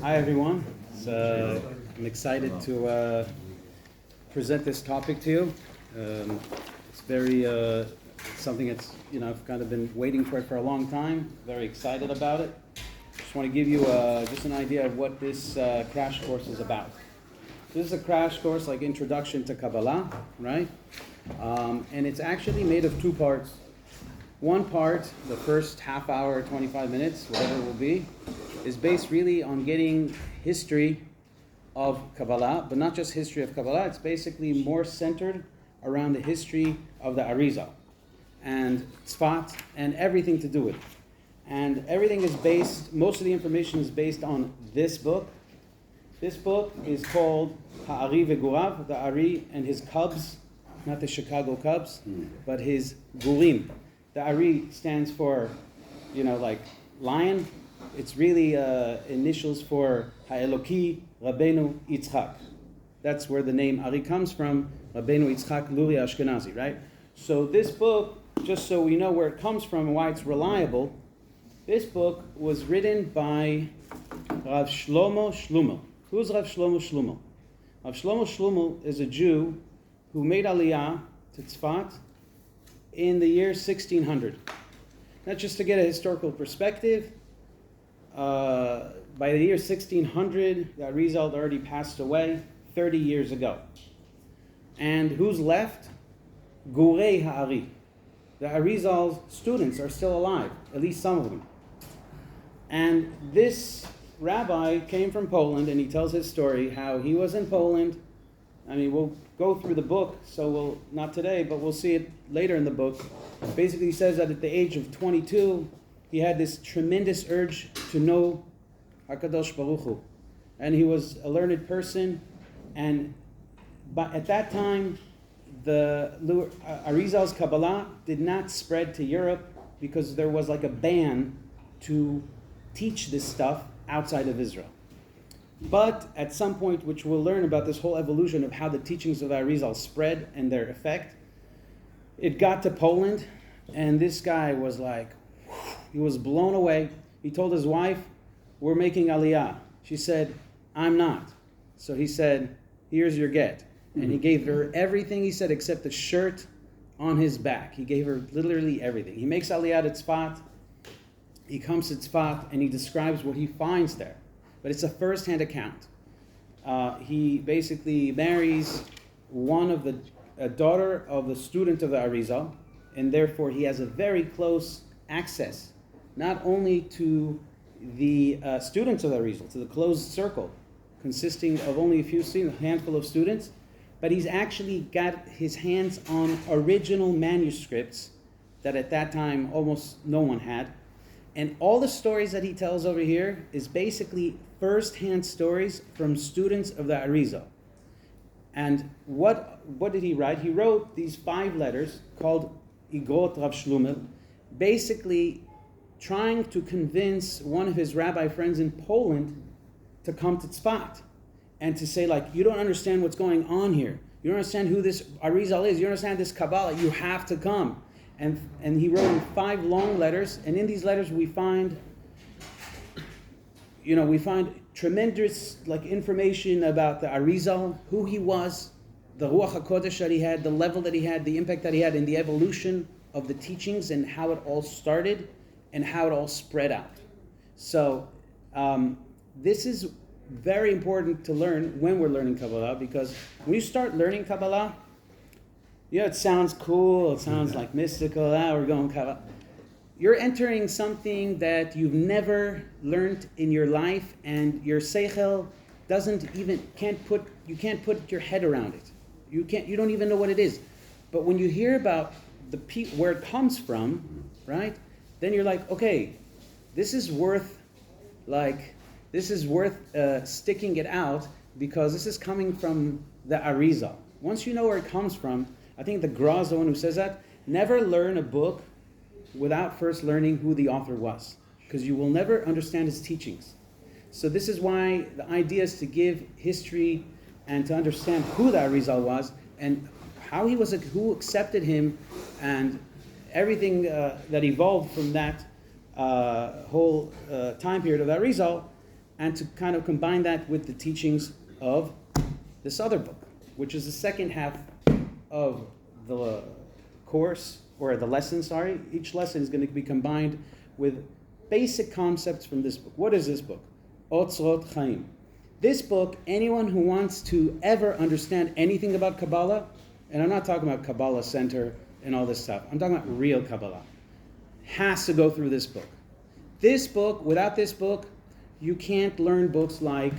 Hi everyone. I'm excited to present this topic to you. It's very something that's I've kind of been waiting for it for a long time. Very excited about it. Just want to give you just an idea of what this crash course is about. This is a crash course like Introduction to Kabbalah, right? And it's actually made of two parts. One part, the first half hour, 25 minutes, whatever it will be, is based really on getting history of Kabbalah, but not just history of Kabbalah. It's basically more centered around the history of the Arizal and Tzfat and everything to do with it. And everything is based, most of the information is based on this book. This book is called Ha'ari V'Gurav, the Ari and his cubs, not the Chicago Cubs, but his Gurim. The Ari stands for, like lion. It's really initials for Ha'eloki Rabbeinu Yitzchak. That's where the name Ari comes from, Rabbeinu Yitzchak Luri Ashkenazi, right? So this book, just so we know where it comes from and why it's reliable, this book was written by Rav Shlomo Shlomo. Who's Rav Shlomo Shlomo? Rav Shlomo Shlomo is a Jew who made Aliyah to Tzfat in the year 1600. Now, just to get a historical perspective, by the year 1600, the Arizal already passed away 30 years ago. And who's left? Gurei Ha'ari. The Arizal's students are still alive, at least some of them. And this rabbi came from Poland, and he tells his story how he was in Poland. I mean, we'll go through the book, so we'll, not today, but we'll see it later in the book. Basically, he says that at the age of 22, he had this tremendous urge to know HaKadosh Baruch Hu. And he was a learned person, but at that time, the Arizal's Kabbalah did not spread to Europe because there was like a ban to teach this stuff outside of Israel. But at some point, which we'll learn about this whole evolution of how the teachings of Arizal spread and their effect, it got to Poland, and this guy was like, he was blown away. He told his wife, "We're making Aliyah." She said, "I'm not." So he said, "Here's your get." And he gave her everything, he said, except the shirt on his back. He gave her literally everything. He makes Aliyah at Tzfat. He comes to Tzfat, and he describes what he finds there. But it's a first-hand account. He basically marries a daughter of the student of the Arizal, and therefore he has a very close access, not only to the students of the Arizal, to the closed circle, consisting of only a handful of students, but he's actually got his hands on original manuscripts that at that time almost no one had. And all the stories that he tells over here is basically first-hand stories from students of the Arizal. And what did he write? He wrote these 5 letters called Igrot Rav Shlomo, basically trying to convince one of his rabbi friends in Poland to come to Tzfat and to say, like, you don't understand what's going on here. You don't understand who this Arizal is. You don't understand this Kabbalah. You have to come. And he wrote 5 long letters, and in these letters we find tremendous information about the Arizal, who he was, the Ruach HaKodesh that he had, the level that he had, the impact that he had, and the evolution of the teachings and how it all started and how it all spread out. So this is very important to learn when we're learning Kabbalah, because when you start learning Kabbalah, it sounds cool, it sounds like mystical, we're going Kabbalah. You're entering something that you've never learned in your life, and your seichel you can't put your head around it. You don't even know what it is. But when you hear about where it comes from, right, then you're like, okay, this is worth sticking it out, because this is coming from the Arizal. Once you know where it comes from, I think the Gra is the one who says that, never learn a book without first learning who the author was, because you will never understand his teachings. So this is why the idea is to give history and to understand who the Arizal was and how he was, who accepted him, and everything that evolved from that whole time period of the Arizal. and to kind of combine that with the teachings of this other book, which is the second half of the course, or the lesson, sorry. Each lesson is going to be combined with basic concepts from this book. What is this book? Otzrot Chaim. This book, anyone who wants to ever understand anything about Kabbalah, and I'm not talking about Kabbalah Center and all this stuff, I'm talking about real Kabbalah, has to go through this book. This book, without this book, you can't learn books like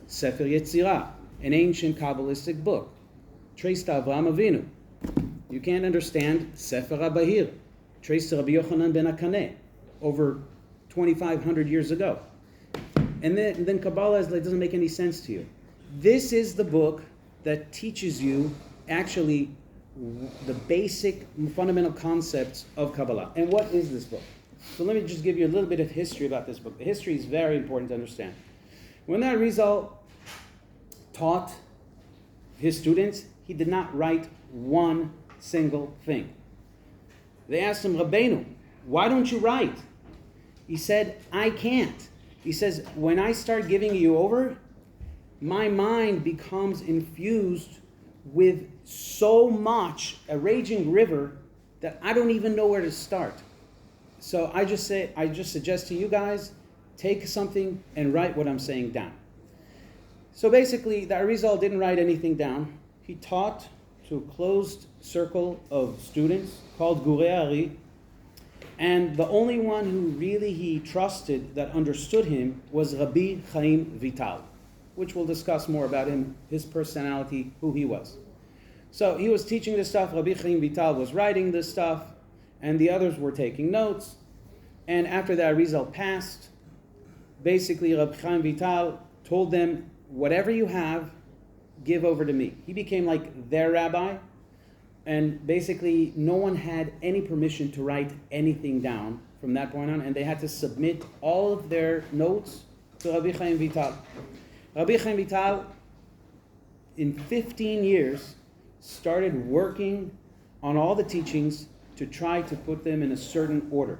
Sefer Yetzirah, an ancient Kabbalistic book, traced to Avraham Avinu. You can't understand Sefer HaBahir, traced to Rabbi Yochanan ben Akaneh, over 2,500 years ago. And then Kabbalah doesn't make any sense to you. This is the book that teaches you actually the basic fundamental concepts of Kabbalah. And what is this book? So let me just give you a little bit of history about this book. The history is very important to understand. When that Arizal taught his students, he did not write one single thing. They asked him, Rabbeinu, why don't you write? He said, I can't. He says, when I start giving you over, my mind becomes infused with so much, a raging river, that I don't even know where to start. So I just suggest to you guys, take something and write what I'm saying down. So basically, the Arizal didn't write anything down. He taught to a closed circle of students called Gurei Ari, and the only one who really he trusted that understood him was Rabbi Chaim Vital, which we'll discuss more about him, his personality, who he was. So he was teaching this stuff, Rabbi Chaim Vital was writing this stuff, and the others were taking notes. And after the Arizal passed, basically Rabbi Chaim Vital told them, whatever you have, give over to me. He became like their rabbi, and basically no one had any permission to write anything down from that point on, and they had to submit all of their notes to Rabbi Chaim Vital. Rabbi Chaim Vital, in 15 years, started working on all the teachings to try to put them in a certain order.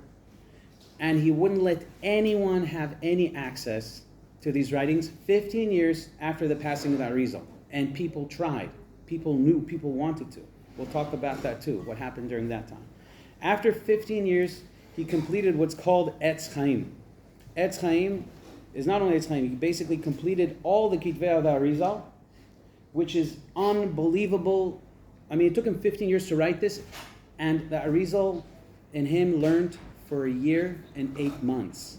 And he wouldn't let anyone have any access to these writings 15 years after the passing of the Arizal. And people tried. People knew. People wanted to. We'll talk about that too, what happened during that time. After 15 years, he completed what's called Etz Chaim. Etz Chaim is not only Etz Chaim, he basically completed all the Kitvei of the Arizal, which is unbelievable. I mean, it took him 15 years to write this, and the Arizal and him learned for a year and 8 months.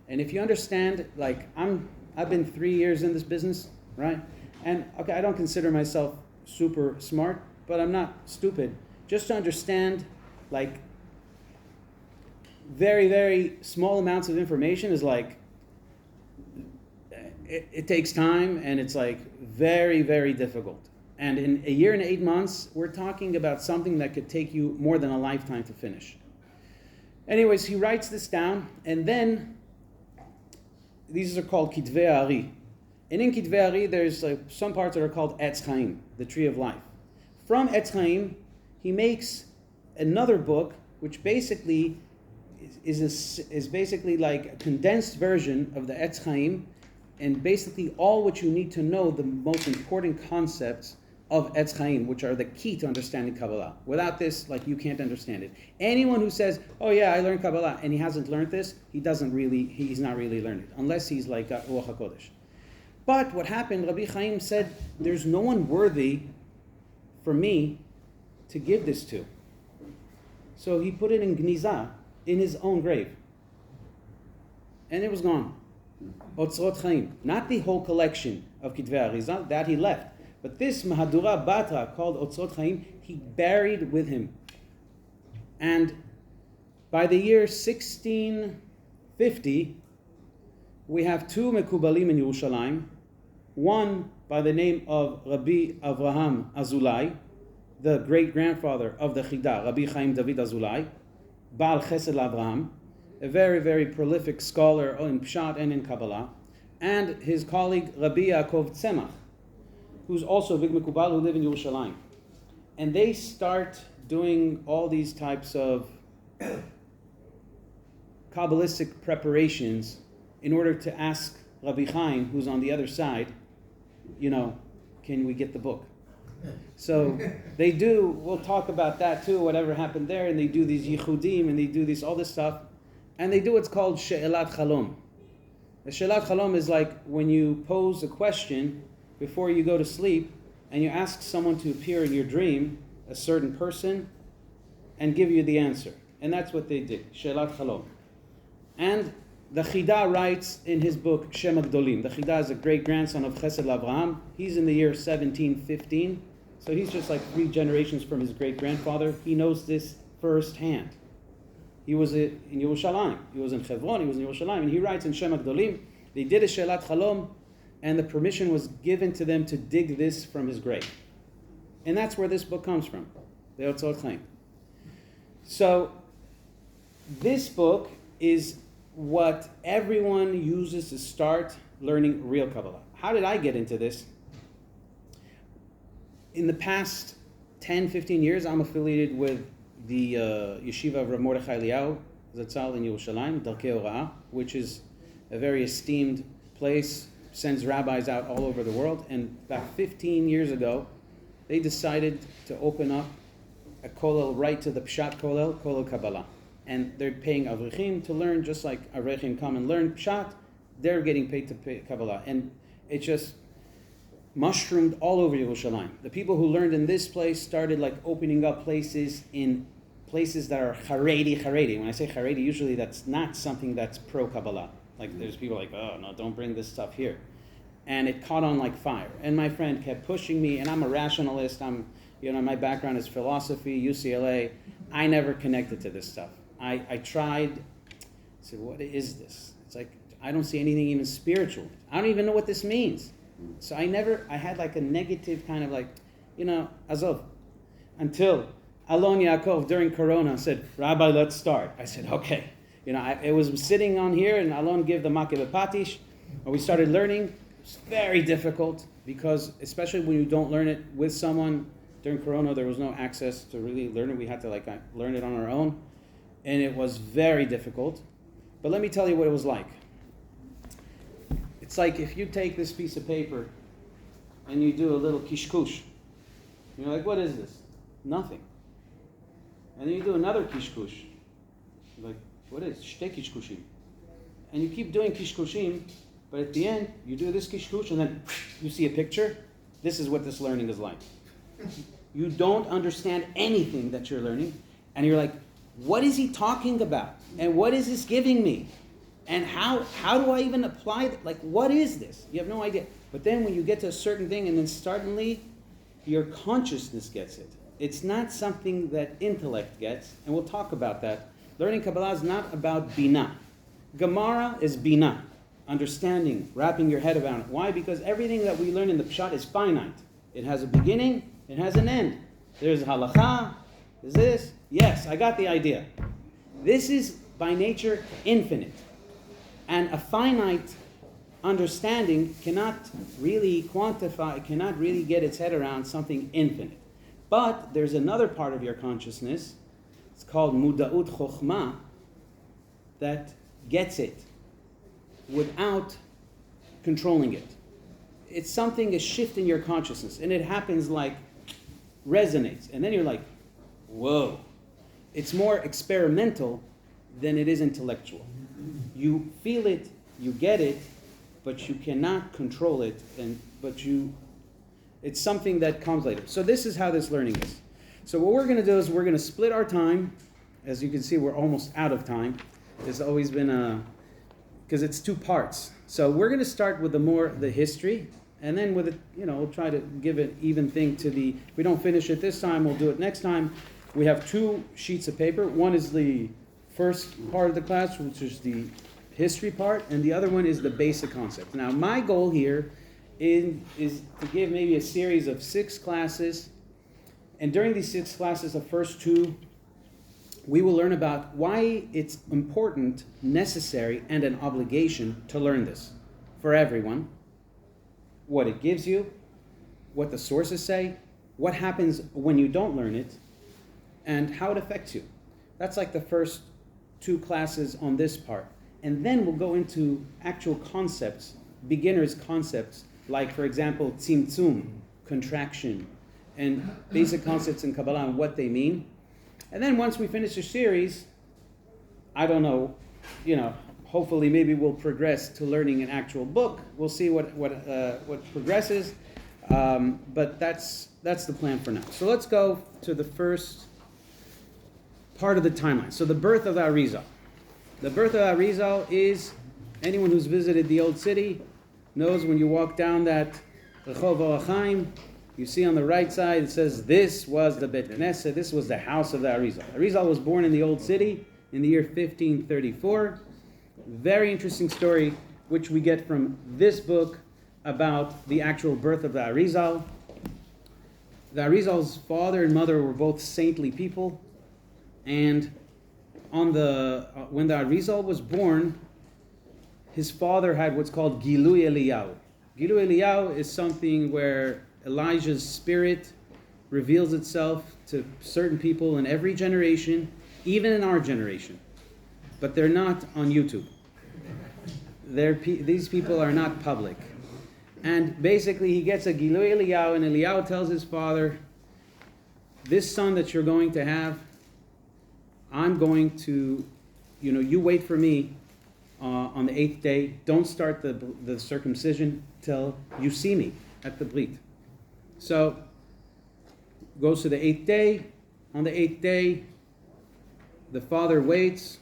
And if you understand, like, I've been 3 years in this business, right? And okay, I don't consider myself super smart, but I'm not stupid. Just to understand, like, very, very small amounts of information is like, it takes time, and it's like very, very difficult. And in a year and 8 months, we're talking about something that could take you more than a lifetime to finish. Anyways, he writes this down, and then these are called Kitvei Ari. And in Kitvei Ari, there's some parts that are called Etz Chaim, the tree of life. From Etz Chaim, he makes another book, which basically is basically like a condensed version of the Etz Chaim, and basically all what you need to know, the most important concepts of Etz Chaim, which are the key to understanding Kabbalah. Without this, like, you can't understand it. Anyone who says, oh yeah, I learned Kabbalah, and he hasn't learned this, he's not really learned it, unless he's like Ruach HaKodesh. But what happened, Rabbi Chaim said, there's no one worthy for me to give this to. So he put it in Gnizah, in his own grave. And it was gone. Otzrot Chaim. Not the whole collection of Kitvei Arizal, that he left. But this Mahadura Batra called Otzrot Chaim, he buried with him. And by the year 1650, we have two Mekubalim in Yerushalayim. One by the name of Rabbi Avraham Azulai, the great-grandfather of the Chida, Rabbi Chaim David Azulai, Baal Chesed Avraham, a very, very prolific scholar in Pshat and in Kabbalah, and his colleague Rabbi Yaakov Tzemach, who's also a big Mekubal who live in Yerushalayim. And they start doing all these types of Kabbalistic preparations in order to ask Rabbi Chaim, who's on the other side, can we get the book? So they do, we'll talk about that too, whatever happened there, and they do these yichudim, and they do all this stuff, and they do what's called she'elat chalom. The she'elat chalom is like when you pose a question before you go to sleep, and you ask someone to appear in your dream, a certain person, and give you the answer. And that's what they did, she'elat chalom. And the Chida writes in his book, Shem HaGdolim. The Chida is a great-grandson of Chesed Avraham. He's in the year 1715. So he's just like 3 generations from his great-grandfather. He knows this firsthand. He was in Yerushalayim. He was in Hebron, he was in Yerushalayim. And he writes in Shem HaGdolim, they did a She'elat Chalom, and the permission was given to them to dig this from his grave. And that's where this book comes from, the Otzot Chaim. So this book is what everyone uses to start learning real Kabbalah. How did I get into this? In the past 10, 15 years, I'm affiliated with the yeshiva of Rav Mordechai Eliyahu Zatzal in Yerushalayim, Darkei Hora'ah, which is a very esteemed place, sends rabbis out all over the world. And about 15 years ago, they decided to open up a kollel right to the Pshat kollel Kabbalah. And they're paying Avrichim to learn, just like Avrichim come and learn Pshat, they're getting paid to pay Kabbalah. And it just mushroomed all over Yerushalayim. The people who learned in this place started like opening up places in places that are Haredi. When I say Haredi, usually that's not something that's pro-Kabbalah. Like there's people like, oh no, don't bring this stuff here. And it caught on like fire. And my friend kept pushing me, and I'm a rationalist. My background is philosophy, UCLA. I never connected to this stuff. I tried, I said, what is this? It's like, I don't see anything even spiritual. I don't even know what this means. So I had like a negative kind of like, Azov, until Alon Yaakov during Corona said, Rabbi, let's start. I said, okay. It was sitting on here, and Alon gave the Makeh B'Patish, and we started learning. It was very difficult, because especially when you don't learn it with someone, during Corona there was no access to really learn it. We had to learn it on our own. And it was very difficult. But let me tell you what it was like. It's like if you take this piece of paper and you do a little kishkush. You're like, what is this? Nothing. And then you do another kishkush. You're like, what is it? Shte kishkushim. And you keep doing kishkushim, but at the end, you do this kishkush, and then you see a picture. This is what this learning is like. You don't understand anything that you're learning, and you're like, what is he talking about? And what is this giving me? And how do I even apply it? Like, what is this? You have no idea. But then when you get to a certain thing, and then suddenly your consciousness gets it. It's not something that intellect gets, and we'll talk about that. Learning Kabbalah is not about Binah. Gemara is Binah, understanding, wrapping your head around it. Why? Because everything that we learn in the Pshat is finite. It has a beginning, it has an end. There's halakha, there's this. Yes, I got the idea. This is by nature infinite. And a finite understanding cannot really quantify, cannot really get its head around something infinite. But there's another part of your consciousness, it's called muda'ut chokhmah, that gets it without controlling it. It's something, a shift in your consciousness, and it happens like resonates. And then you're like, whoa. It's more experimental than it is intellectual. You feel it, you get it, but you cannot control it, it's something that comes later. So this is how this learning is. So what we're going to do is we're going to split our time. As you can see, we're almost out of time. There's always been because it's 2 parts. So we're going to start with the history, and then with it, we'll try to give an even thing to if we don't finish it this time, we'll do it next time. We have 2 sheets of paper. One is the first part of the class, which is the history part, and the other one is the basic concept. Now, my goal here is to give maybe a series of 6 classes, and during these 6 classes, the first 2, we will learn about why it's important, necessary, and an obligation to learn this for everyone, what it gives you, what the sources say, what happens when you don't learn it, and how it affects you. That's like the first 2 classes on this part. And then we'll go into actual concepts beginner's concepts, like, for example, tzimtzum, contraction, and basic concepts in Kabbalah and what they mean. And then once we finish the series, I don't know, hopefully maybe we'll progress to learning an actual book. We'll see what progresses, but that's the plan for now. So let's go to the first part of the timeline. So the birth of the Arizal. The birth of the Arizal is, anyone who's visited the old city knows when you walk down that Rehov Orachaim, you see on the right side it says this was the Bet Knesset, this was the house of the Arizal. Arizal was born in the old city in the year 1534. Very interesting story which we get from this book about the actual birth of the Arizal. The Arizal's father and mother were both saintly people, and when the Arizal was born, his father had what's called Gilui Eliyahu. Gilui Eliyahu is something where Elijah's spirit reveals itself to certain people in every generation, even in our generation. But they're not on YouTube. These people are not public. And basically he gets a Gilui Eliyahu, and Eliyahu tells his father, this son that you're going to have, I'm going to, you wait for me on the 8th day. Don't start the circumcision till you see me at the Brit. So, goes to the 8th day. On the 8th day, the father waits,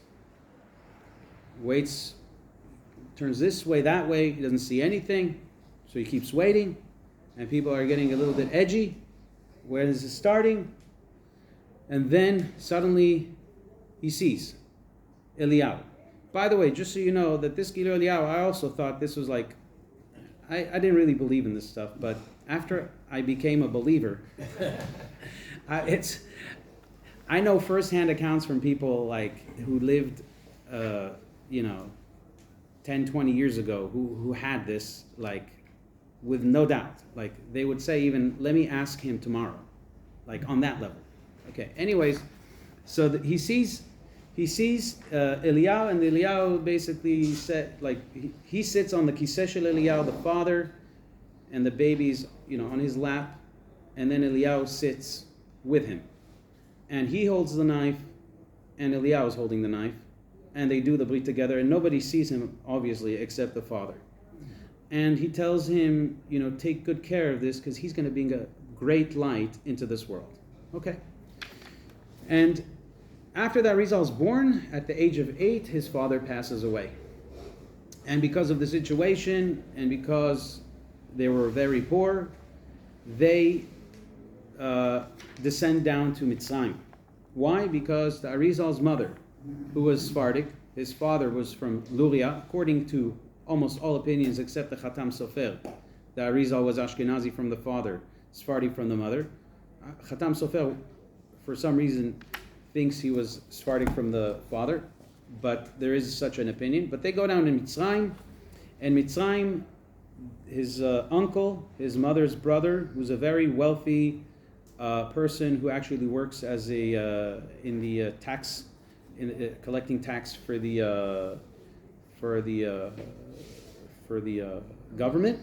turns this way, that way. He doesn't see anything. So he keeps waiting. And people are getting a little bit edgy. Where is it starting? And then suddenly he sees Eliyahu. By the way, just so you know, that this Gilui Eliyahu, I also thought this was like, I didn't really believe in this stuff, but after I became a believer, I know firsthand accounts from people like who lived, 10, 20 years ago, who had this, like, with no doubt. Like, they would say even, let me ask him tomorrow, like on that level. Okay, anyways, so he sees Eliyahu, and Eliyahu basically said, like, he sits on the kiseh shel Eliyahu, the father, and the baby's, on his lap, and then Eliyahu sits with him. And he holds the knife, and Eliyahu is holding the knife, and they do the brit together, and nobody sees him, obviously, except the father. And he tells him, take good care of this, because he's going to bring a great light into this world. Okay? And after that Arizal is born, at the age of 8, his father passes away. And because of the situation, and because they were very poor, they descend down to Mitzrayim. Why? Because the Arizal's mother, who was Sephardic, his father was from Luria, according to almost all opinions except the Khatam Sofer. The Arizal was Ashkenazi from the father, Sephardi from the mother. Khatam Sofer, for some reason, thinks he was Sephardic from the father, but there is such an opinion. But they go down to Mitzrayim, and Mitzrayim, his uncle, his mother's brother, who's a very wealthy person who actually works as in the tax, collecting tax for the government.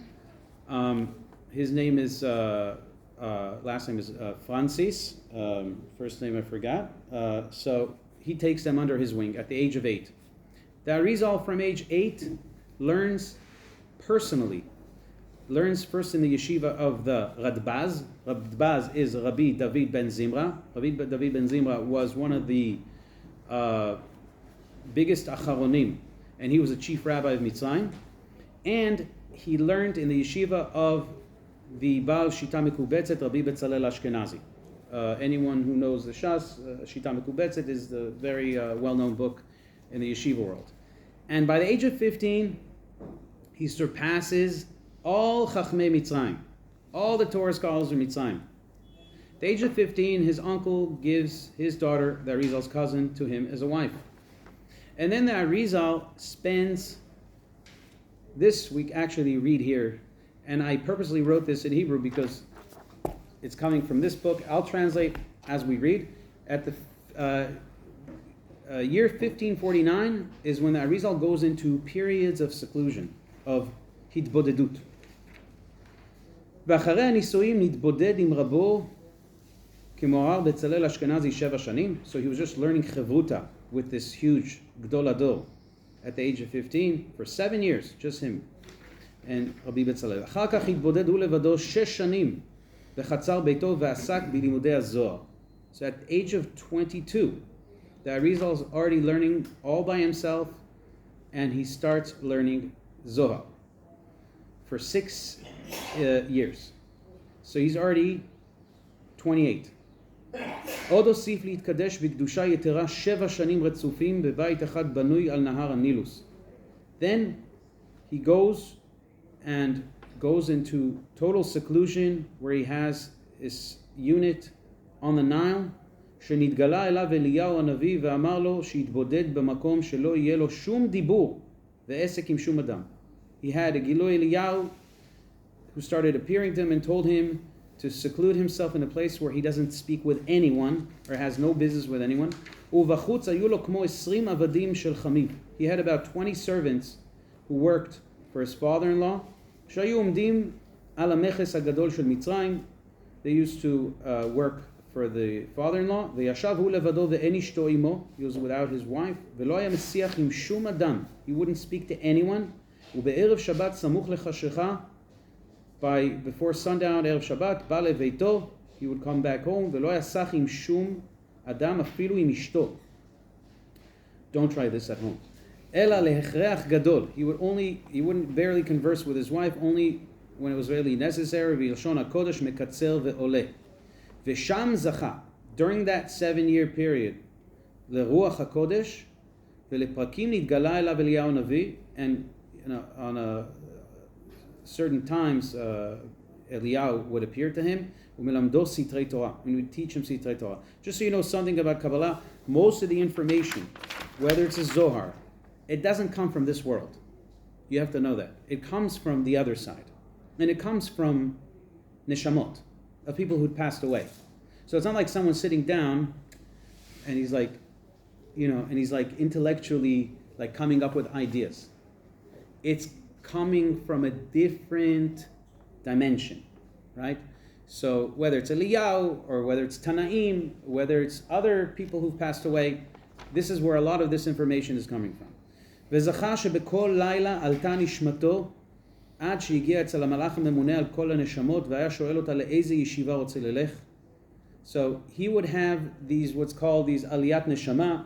His name is last name is Francis. First name I forgot. So he takes them under his wing at the age of 8. The Arizal from age 8 learns first in the yeshiva of the Radbaz. Radbaz is Rabbi David ben Zimra. Rabbi David ben Zimra was one of the biggest acharonim, and he was a chief rabbi of Mitzrayim. And he learned in the yeshiva of the Baal Shita Mekubetzet, Rabbi Betzalel Ashkenazi. Anyone who knows the Shas, Shita Mekubetzet is the very well-known book in the yeshiva world. And by the age of 15, he surpasses all Chachmei Mitzrayim, all the Torah scholars of Mitzrayim. At the age of 15, his uncle gives his daughter, the Arizal's cousin, to him as a wife. And then the Arizal spends, this we actually read here, and I purposely wrote this in Hebrew because it's coming from this book. I'll translate as we read. At the year 1549 is when the Arizal goes into periods of seclusion, of התבודדות. ואחרי הנישואים נתבודד עם רבו כמוהר בצלאל אשכנזי 7 שנים. So he was just learning חברותא with this huge גדול הדור at the age of 15 for 7 years, just him and רבי בצלאל. אחר כך התבודד הוא לבדו 6 שנים בחצר ביתו ועסק בלימודי הזוהר. So at the age of 22, the Arizal is already learning all by himself, and he starts learning Zohar for 6 years. So he's already 28. עוד הוסיף להתקדש בקדושה יתרה 7 שנים רצופים בבית אחד בנוי על נהר הנילוס. Then he goes into total seclusion where he has his unit on the Nile, שנתגלה אליו אליהו הנביא ואמר לו שיתבודד במקום שלא יהיה לו שום דיבור ועסק עם שום אדם. He had a גילוי אליהו who started appearing to him and told him to seclude himself in a place where he doesn't speak with anyone or has no business with anyone. ובחוץ היו לו כמו 20 עבדים של חמיו. He had about 20 servants who worked for his father-in-law. שהיו עומדים על המכס הגדול של מצרים. They used to work for the father-in-law. וישב הוא לבדו ואין אשתו עמו. He was without his wife. ולא היה משיח עם שום אדם. He wouldn't speak to anyone. ובערב שבת סמוך לחשיכה, before sundown, ערב שבת, בא לביתו, he would come back home, ולא היה סח עם שום אדם, אפילו עם אשתו. Don't try this at home. אלא להכרח גדול. He wouldn't barely converse with his wife, only when it was really necessary, בלשון הקודש מקצר ועולה. ושם זכה, during that 7-year period, לרוח הקודש, ולפרקים נתגלה אליו אליהו הנביא, and on a certain times Eliyahu would appear to him ומלמדו סתרי Torah, and would teach him סתרי Torah. Just so you know something about Kabbalah, most of the information, whether it's a Zohar, it doesn't come from this world. You have to know that. It comes from the other side. And it comes from neshamot, of people who'd passed away. So it's not like someone sitting down and he's like, and he's like intellectually like coming up with ideas. It's coming from a different dimension, right? So whether it's Eliyahu or whether it's Tanaim, whether it's other people who've passed away, this is where a lot of this information is coming from. וזכה שבכל לילה עלתה נשמתו עד שהגיע אצל המלאך הממונה על כל הנשמות והיה שואל אותה לאיזה ישיבה רוצה ללך. So he would have these, what's called these aliyat neshama.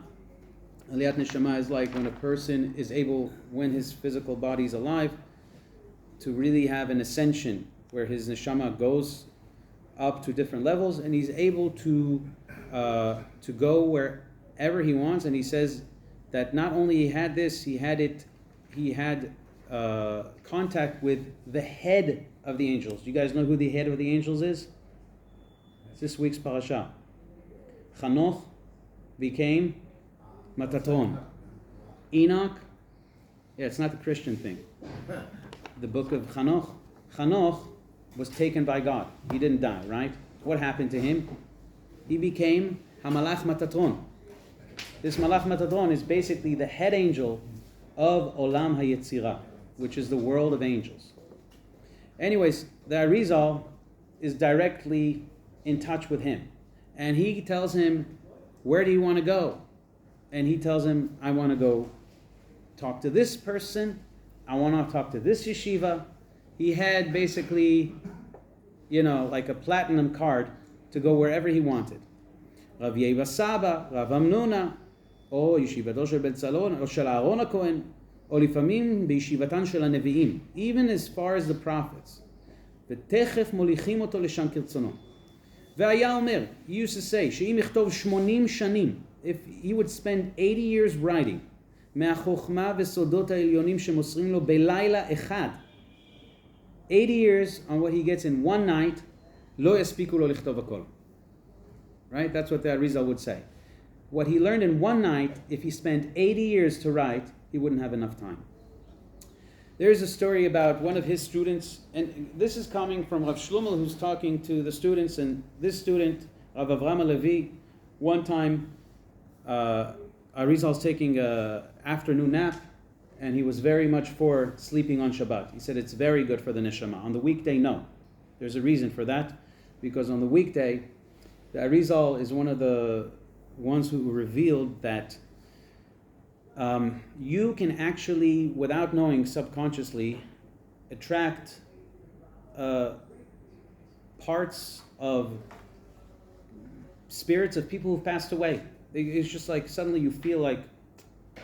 Aliyat neshama is like when a person is able, when his physical body is alive, to really have an ascension where his neshama goes up to different levels, and he's able to go wherever he wants. And he says that not only he had this, he had contact with the head of the angels. Do you guys know who the head of the angels is? It's this week's parasha. Chanoch became Metatron. Enoch, it's not the Christian thing. The book of Chanoch. Chanoch was taken by God. He didn't die, right? What happened to him? He became Hamalach Metatron. This Malach Metatron is basically the head angel of Olam HaYetzirah, which is the world of angels. Anyways, the Arizal is directly in touch with him. And he tells him, where do you want to go? And he tells him, I want to go talk to this person. I want to talk to this yeshiva. He had basically, like a platinum card to go wherever he wanted. Rav Yeva Saba, Rav Amnuna, או ישיבתו של בן צלון, או של אהרון הכהן, או לפעמים בישיבתן של הנביאים, even as far as the prophets. ותכף מוליכים אותו לשם כרצונו. והיה אומר, he used to say, שאם יכתוב 80 שנים, if he would spend 80 years writing, מהחוכמה וסודות העליונים שמוסרים לו בלילה אחד, 80 years on what he gets in one night, לא יספיקו לו לכתוב הכל. Right? That's what the Arizal would say. What he learned in one night, if he spent 80 years to write, he wouldn't have enough time. There's a story about one of his students, and this is coming from Rav Shlomo, who's talking to the students, and this student, Rav Avraham Levi, one time, Arizal's taking an afternoon nap, and he was very much for sleeping on Shabbat. He said it's very good for the neshama. On the weekday, no. There's a reason for that, because on the weekday, the Arizal is one of the ones who revealed that you can actually, without knowing subconsciously, attract parts of spirits of people who've passed away. It's just like suddenly you feel like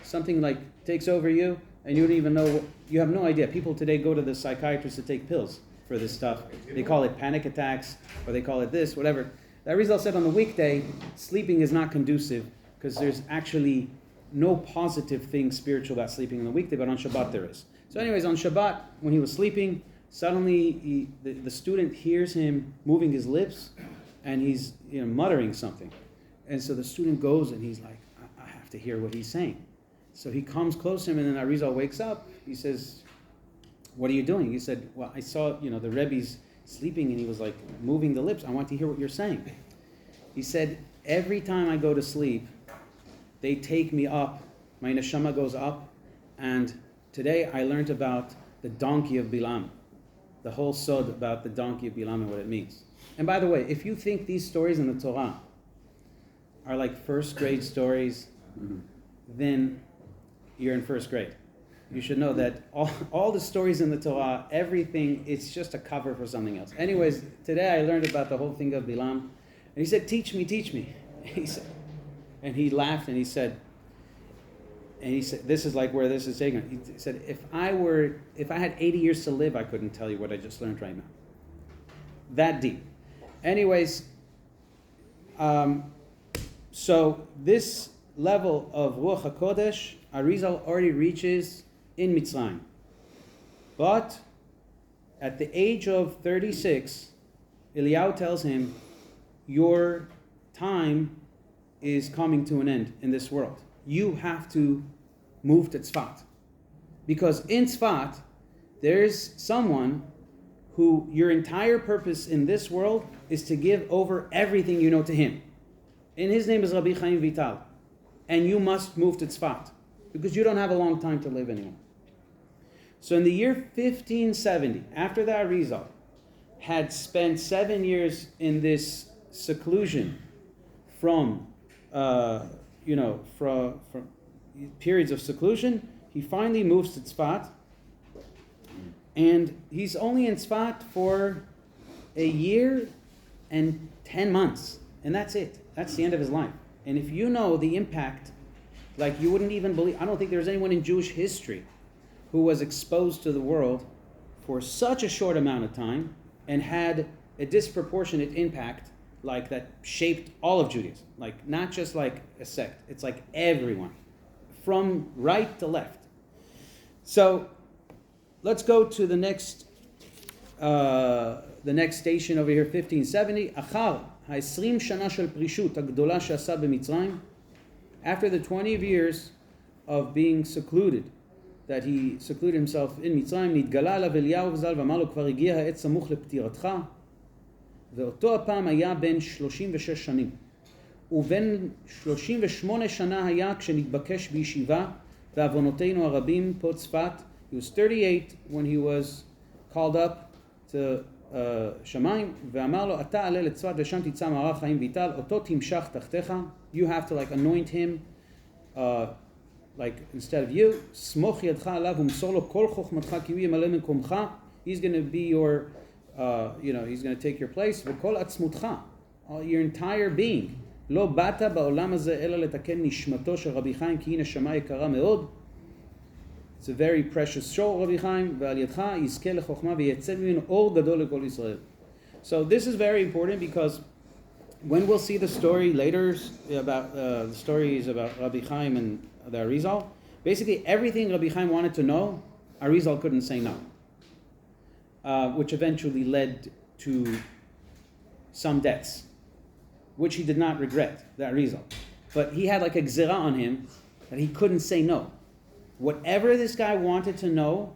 something like takes over you, and you don't even know, you have no idea. People today go to the psychiatrist to take pills for this stuff. They call it panic attacks, or they call it this, whatever. That Rizal said on the weekday, sleeping is not conducive, because there's actually no positive thing spiritual about sleeping on the weekday, but on Shabbat there is. So anyways, on Shabbat, when he was sleeping, suddenly the student hears him moving his lips, and he's muttering something. And so the student goes, and he's like, I have to hear what he's saying. So he comes close to him, and then Arizal wakes up. He says, what are you doing? He said, well, I saw, the Rebbe's sleeping, and he was like moving the lips. I want to hear what you're saying. He said, every time I go to sleep, they take me up. My neshama goes up. And today I learned about the donkey of Bilam. The whole sod about the donkey of Bilam and what it means. And by the way, if you think these stories in the Torah are like first grade stories, then you're in first grade. You should know that all the stories in the Torah, everything, it's just a cover for something else. Anyways, today I learned about the whole thing of Bilam. And he said, teach me. He said, and he laughed and he said, this is like where this is taken. He said, if I had 80 years to live, I couldn't tell you what I just learned right now. That deep. Anyways, so this level of Ruach HaKodesh, Arizal already reaches in Mitzrayim. But at the age of 36, Eliyahu tells him, your time is coming to an end in this world. You have to move to Tzfat. Because in Tzfat, there's someone who your entire purpose in this world is to give over everything you know to him. And his name is Rabbi Chaim Vital. And you must move to Tzfat, because you don't have a long time to live anymore. So in the year 1570, after the Arizal had spent 7 years in this seclusion from periods of seclusion, he finally moves to Tzfat. And he's only in Tzfat for a year and 10 months. And that's it. That's the end of his life. And if you know the impact, like you wouldn't even believe, I don't think there's anyone in Jewish history who was exposed to the world for such a short amount of time and had a disproportionate impact like that shaped all of Judaism. Like not just like a sect, it's like everyone, from right to left. So let's go to the next station over here, 1570. Achar ha-20 shana shel prishut hagdola she'asa b'Mitzrayim. After the 20 years of being secluded, that he secluded himself in Mitzrayim, נתגלה אליו אליהו ז"ל ואמר לו, כבר הגיע העת סמוך לפטירתך, ואותו הפעם היה בן 36 שנים. ובן 38 שנה היה כשנתבקש בישיבה, ועוונותינו הרבים פה צפת. He was 38 when he was called up to שמיים, ואמר לו, אתה עלה לצפת ושם תצא מערך חיים ויטל, אותו תמשך תחתיך. You have to like anoint him, like instead of you, סמוך ידך עליו ומסור לו כל חוכמתך כי הוא ימלא מקומך. He's going to be your, he's going to take your place. וכל עצמותך, your entire being. לא באת בעולם הזה אלא לתקן נשמתו של רבי חיים כי היא נשמה יקרה מאוד. It's a very precious soul, Rabbi Chaim, ועל ידך יזכה לחוכמה ויצא ממנו אור גדול לכל ישראל. So this is very important because when we'll see the story later about the stories about Rabbi Chaim and the Arizal, basically everything Rabbi Chaim wanted to know, Arizal couldn't say no, which eventually led to some deaths, which he did not regret, the Arizal. But he had like a gzera on him that he couldn't say no. Whatever this guy wanted to know,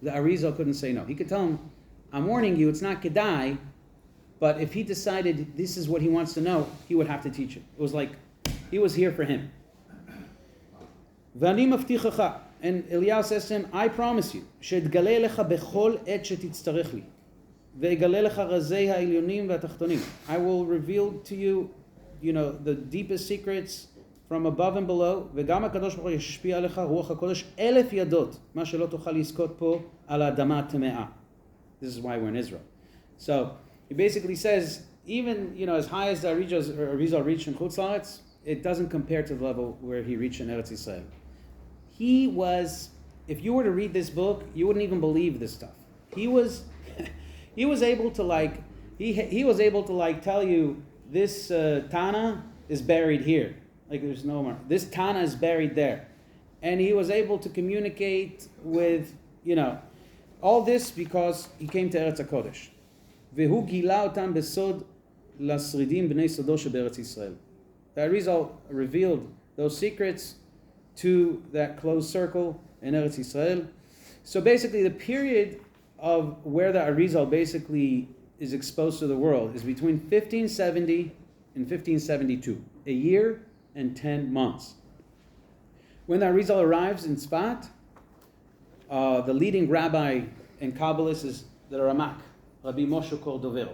the Arizal couldn't say no. He could tell him, I'm warning you, it's not kedai, but if he decided this is what he wants to know, he would have to teach it. It was like, he was here for him. ואני מבטיחך And Eliyahu says to him, I promise you, שאתגלה לך בכל עת שתצטרך לי, ואגלה לך רזי העליונים והתחתונים. I will reveal to you, the deepest secrets from above and below, וגם הקדוש ברוך הוא ישפיע עליך רוח הקודש 1,000 ידות, מה שלא תוכל לזכות פה על האדמה הטמאה. This is why we're in Israel. So he basically says, even as high as the Arizal reached in Chutz La'aretz, it doesn't compare to the level where he reached in Eretz Yisrael. He was, if you were to read this book, you wouldn't even believe this stuff. He was able to he was able to tell you this Tana is buried here. Like there's no more. This Tana is buried there. And he was able to communicate with, all this because he came to Eretz HaKodesh. והוא גילה אותם בסוד לשרידים בני סודו שבארץ ישראל. The Arizal revealed those secrets to that closed circle in Eretz Yisrael. So basically the period of where the Arizal basically is exposed to the world is between 1570 and 1572, a year and 10 months. When the Arizal arrives in Tzfat, the leading rabbi in Kabbalah is the Ramak, Rabbi Moshe Cordovero.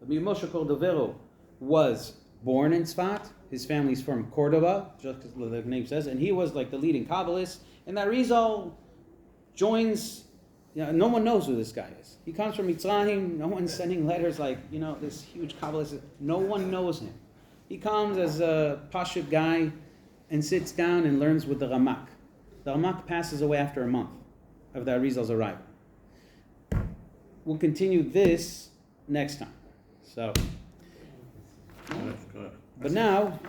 Rabbi Moshe Cordovero was born in Tzfat. His family's from Cordoba, just as the name says, and he was like the leading Kabbalist. And that Arizal joins, no one knows who this guy is. He comes from Mitzrayim, no one's sending letters this huge Kabbalist. No one knows him. He comes as a Pashut guy and sits down and learns with the Ramak. The Ramak passes away after a month of the Arizal's arrival. We'll continue this next time. So, but now,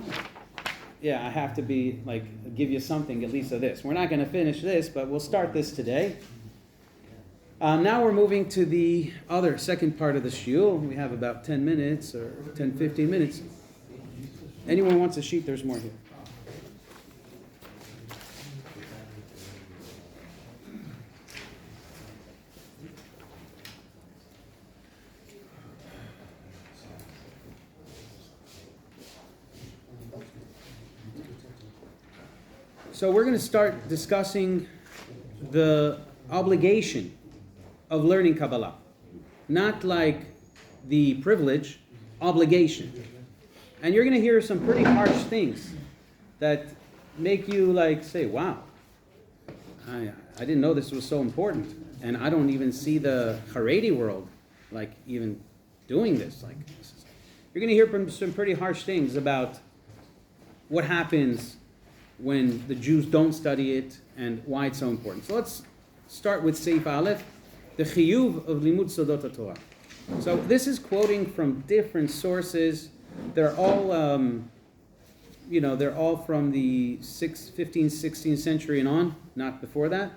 I have to give you something at least of this. We're not going to finish this, but we'll start this today. Now we're moving to the other second part of the shiur. We have about 10 minutes or 10, 15 minutes. Anyone wants a sheet, there's more here. So we're going to start discussing the obligation of learning Kabbalah. Not like the privilege, obligation. And you're going to hear some pretty harsh things that make you say, wow, I didn't know this was so important. And I don't even see the Haredi world even doing this. You're going to hear some pretty harsh things about what happens when the Jews don't study it and why it's so important. So let's start with Seif Aleph, the Chiyuv of Limud Sodot HaTorah. So this is quoting from different sources. They're all, they're all from the 15th, 16th century and on, not before that.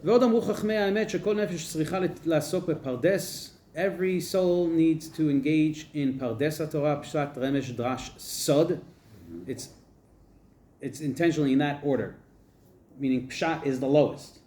ועוד אמרו חכמי האמת שכל נפש צריכה לעסוק בפרדס. Every soul needs to engage in Pardes HaTorah, Pshat, Remesh, Drash, Sod. It's intentionally in that order, meaning Pshat is the lowest.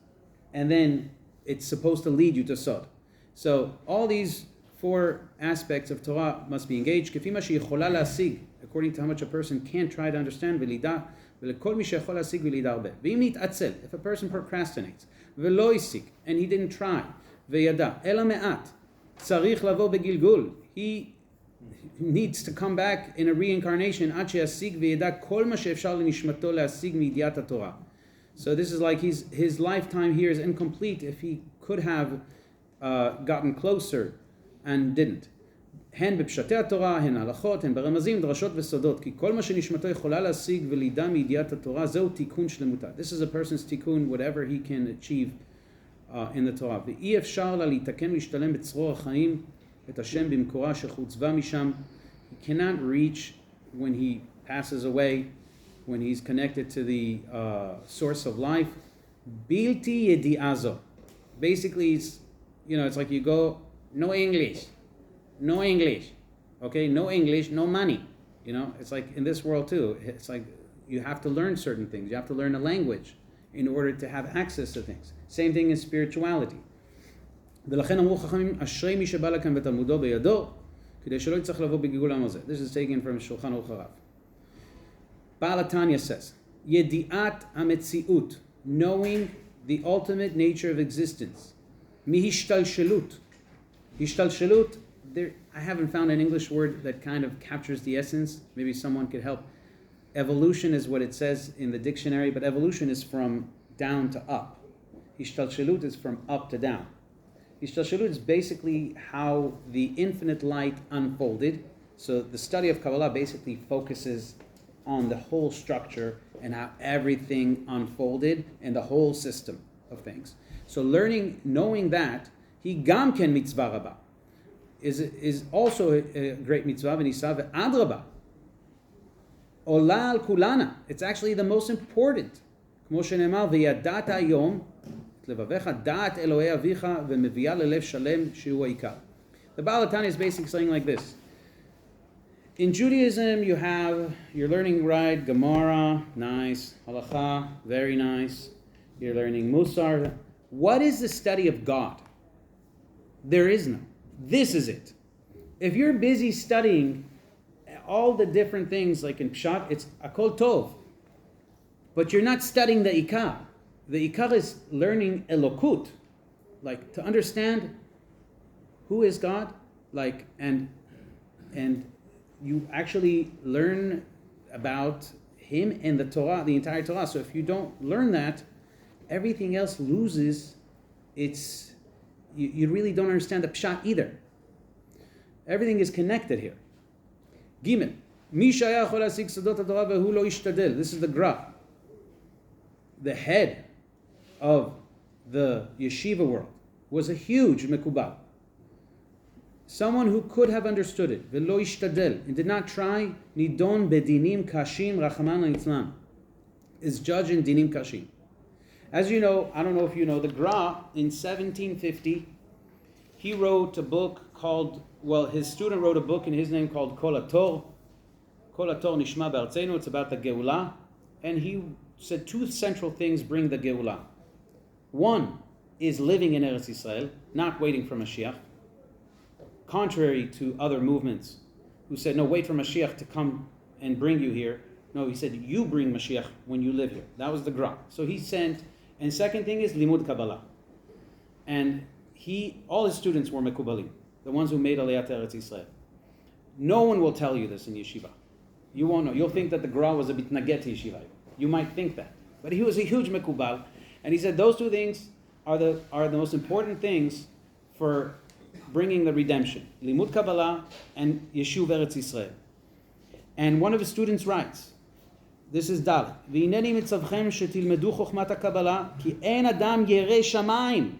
And then it's supposed to lead you to Sod. So all these four aspects of Torah must be engaged. כפי מה שיכולה להשיג, according to how much a person can try to understand, ולידע, ולכל מי שיכול להשיג ולידע הרבה. ואם נתעצל, if a person procrastinates, ולא השיג, and he didn't try, וידע, אלא מעט, צריך לבוא בגלגול. He needs to come back in a reincarnation עד שישיג וידע כל מה שאפשר לנשמתו להשיג מידיעת התורה. So this is like his lifetime here is incomplete if he could have gotten closer and didn't. הן בפשטי התורה, הן הלכות, הן ברמזים, דרשות וסודות, כי כל מה שנשמתו יכולה להשיג ולידע מידיעת התורה, זהו תיקון שלמותה. This is a person's tikkun, whatever he can achieve in the Torah. ואי אפשר לה להתקן ולהשתלם בצרור החיים את השם במקורה שחוצבה משם. He cannot reach when he passes away, when he's connected to the source of life. בלתי ידיעה זו. Basically, it's like you go, no English, okay, no English, no money. It's like in this world too. It's like you have to learn certain things. You have to learn a language in order to have access to things. Same thing in spirituality. ולכן אמרו חכמים, אשרי מי שבא לכאן ותלמודו בידו, כדי שלא יצטרך לבוא בגלגול העם הזה. This is taken from Shulchan Aruch Harav. Baal HaTanya says, ידיעת המציאות knowing the ultimate nature of existence. Mihishtalshelut. Hishtalshelut, I haven't found an English word that kind of captures the essence. Maybe someone could help. Evolution is what it says in the dictionary, but evolution is from down to up. Hishtalshelut is from up to down. Hishtalshelut is basically how the infinite light unfolded. So the study of Kabbalah basically focuses on the whole structure and how everything unfolded and the whole system of things. So knowing that, he gam ken mitzvah rabba, is also a great mitzvah, v'nisav adraba, ola al kulana. It's actually the most important. Kmo shenemar v'yadat hayom levavecha dat Elohei avicha v'mevia lelev shalem shehu ha'ikar. The Baal HaTanya is basically saying like this. In Judaism, you're learning right, Gemara, nice, Halacha, very nice. You're learning Musar. What is the study of God? There is none. This is it. If you're busy studying all the different things, like in Pshat, it's Akol Tov. But you're not studying the Ikar. The Ikar is learning Elokut, like to understand who is God, like and you actually learn about Him and the Torah, the entire Torah. So if you don't learn that, everything else loses its. You really don't understand the Pshat either. Everything is connected here. Gimel. This is the Gra. The head of the yeshiva world was a huge mekubal. Someone who could have understood it, velo ishtadel, and did not try, nidon bedinim kashim rachaman litzlan, is judged in dinim kashim. As you know, I don't know if you know, the Gra in 1750, he wrote a book called, his student wrote a book in his name called Kol HaTor. Kol HaTor Nishma Be'artzenu, it's about the Geulah, and he said two central things bring the Geulah. One is living in Eretz Yisrael, not waiting for Mashiach. Contrary to other movements who said, no, wait for Mashiach to come and bring you here. No, he said, you bring Mashiach when you live here. That was the Gra. So he sent, and second thing is Limud Kabbalah. And all his students were Mekubalim, the ones who made Aliyat to Eretz Yisrael. No one will tell you this in yeshiva. You won't know. You'll think that the Gra was a bit naget to yeshiva. You might think that. But he was a huge Mekubal. And he said those two things are the most important things for bringing the redemption. Limud Kabbalah and Yeshuv Eretz Yisrael. And one of his students writes, this is Dalet, V'ineni mitzavchem shetilmedu chokhmat HaKabbalah ki en adam yerei shamayim.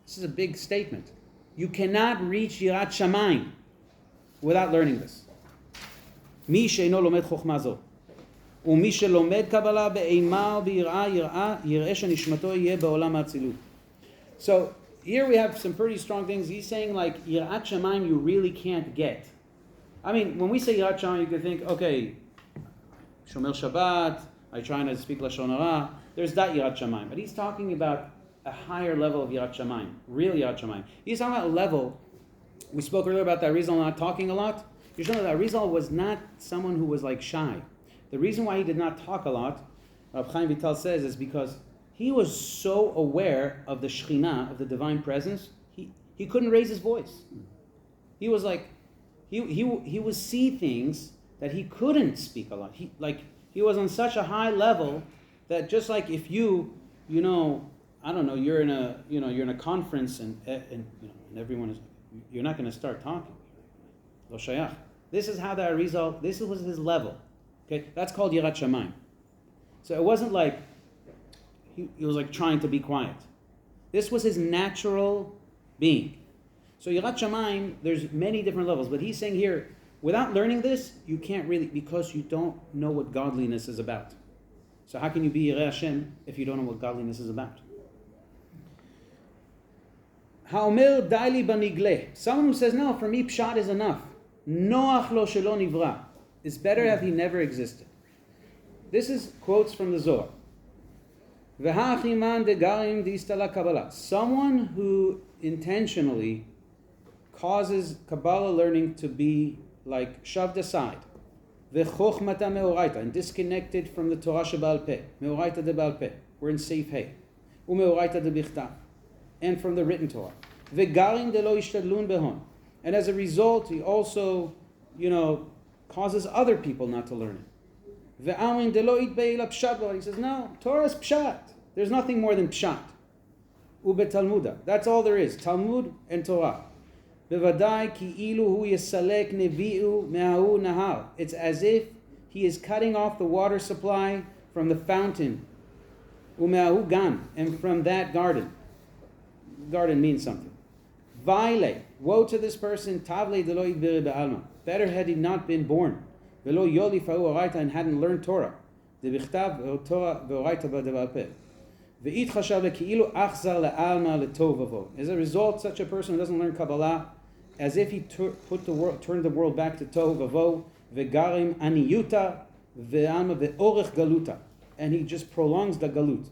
This is a big statement. You cannot reach Yirat Shamayim without learning this. Mi she'eno lomed chokhmah zo. ומי שלומד קבלה באימה וביראה יראה שנשמתו יהיה בעולם האצילות. So here we have some pretty strong things. He's saying like Yirat Shamayim you really can't get. I mean, when we say Yirat Shamayim, you can think, okay, Shomer Shabbat, I try not to speak Lashon Hara. There's that Yirat Shamayim, but he's talking about a higher level of Yirat Shamayim, real Yirat Shamayim. He's talking about a level. We spoke earlier about that Arizal not talking a lot. You should know that Arizal was not someone who was like shy. The reason why he did not talk a lot, Rav Chaim Vital says, is because he was so aware of the Shekhinah, of the divine presence, he couldn't raise his voice. He was like, he would see things that he couldn't speak a lot. He was on such a high level that just like if I don't know, you're in a conference and everyone is, you're not going to start talking. Lo shayach. This is how the Arizal, this was his level. Okay, that's called Yirat Shamayim. So it wasn't like he was like trying to be quiet. This was his natural being. So Yirat Shamayim, there's many different levels, but he's saying here, without learning this, you can't really, because you don't know what godliness is about. So how can you be Yirei Hashem if you don't know what godliness is about? Ha'omer daili banigle. Someone who says, no, for me pshat is enough. Noach lo shelo nivra. It's better if he never existed. This is quotes from the Zohar. Someone who intentionally causes Kabbalah learning to be like shoved aside, and disconnected from the Torah Sheba'al Peh, Meoraita de Ba'al Peh, We're in Seif Hey. Umeoraita debichtav. And from the written Torah. Vegarim delo ishtadlun behon. And as a result, he also, causes other people not to learn it. Ve'amin delo itbei la pshat. He says, no, Torah is pshat. There's nothing more than pshat. Ube Talmuda. That's all there is. Talmud and Torah. Bevadai ki ilu hu yesalek nevi'u me'ahu nahar. It's as if he is cutting off the water supply from the fountain. Ume'ahu gan. And from that garden. Garden means something. Vaile. Woe to this person. Tavle delo idbiri be'alma. Better had he not been born. Velo yoli fa'u oraita and hadn't learned Torah. Debichtav Torah ve'oraita ba'devar peh. As a result, such a person who doesn't learn Kabbalah, as if he turned the world back to tohu vavo, vegarim aniyuta, ve'alma ve'orech galuta, and he just prolongs the galut.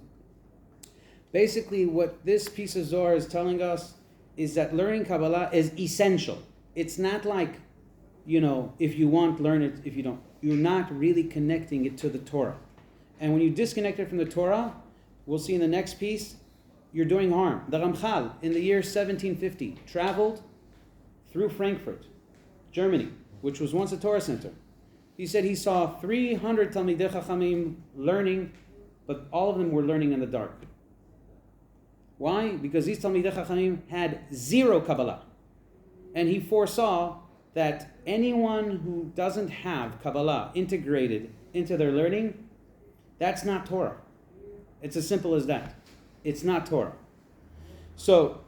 Basically, what this piece of Zohar is telling us is that learning Kabbalah is essential. It's not like, if you want, learn it. If you don't, you're not really connecting it to the Torah. And when you disconnect it from the Torah, we'll see in the next piece, you're doing harm. The Ramchal, in the year 1750, traveled through Frankfurt, Germany, which was once a Torah center. He said he saw 300 Talmidei Chachamim learning, but all of them were learning in the dark. Why? Because these Talmidei Chachamim had zero Kabbalah. And he foresaw that anyone who doesn't have Kabbalah integrated into their learning, that's not Torah. It's as simple as that. It's not Torah. So,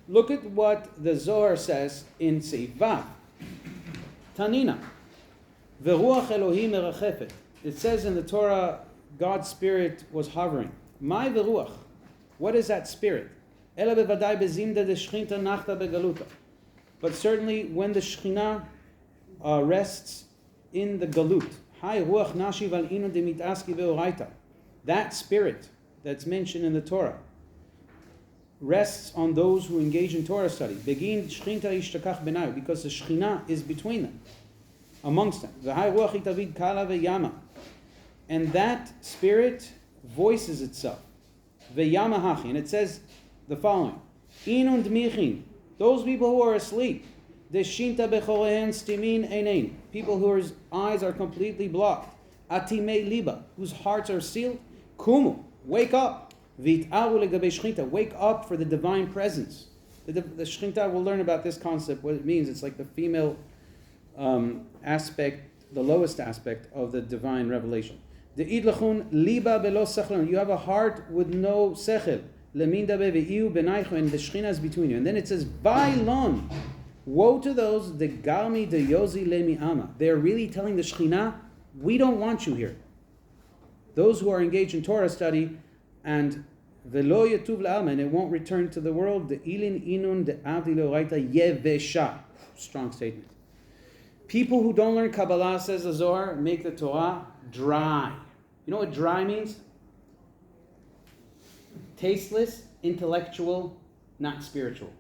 look at what the Zohar says in Seif Vav. Tanina. Veruach Elohim merachefet. It says in the Torah, God's Spirit was hovering. My veruach. What is that Spirit? Ela bevadai bezimda de shchinta nachta begaluta. But certainly when the Shekhinah rests in the galut. Hai ruach nashiv al inu de mitaski ve'oraita. That Spirit that's mentioned in the Torah rests on those who engage in Torah study. Begin shchinta ishtakach benayu, because the Shekhinah is between them, amongst them. V'hai ruach itavid kala ve'yama, and that Spirit voices itself. Ve'yama hachi, and it says the following: Inun dmichin, those people who are asleep. Deshinta bechorehen stimin einain, people whose eyes are completely blocked. Atimei liba, whose hearts are sealed. Kumu, wake up. Vit'aru legabe shchinta, wake up for the divine presence. The shchinta, we'll learn about this concept, what it means. It's like the female aspect, the lowest aspect of the divine revelation. De'id lachun liba belo sechlon, you have a heart with no sechel. Leminda beve'iu benaychu, and the shchina is between you. And then it says, Vailon, woe to those, the garmi de yozi lemi ama. They're really telling the shchina, we don't want you here. Those who are engaged in Torah study, and velo yetuv la'alma, and it won't return to the world. The ilin inun de avdi leoraita yevesha. Strong statement. People who don't learn Kabbalah, says the Zohar, make the Torah dry. You know what dry means? Tasteless, intellectual, not spiritual.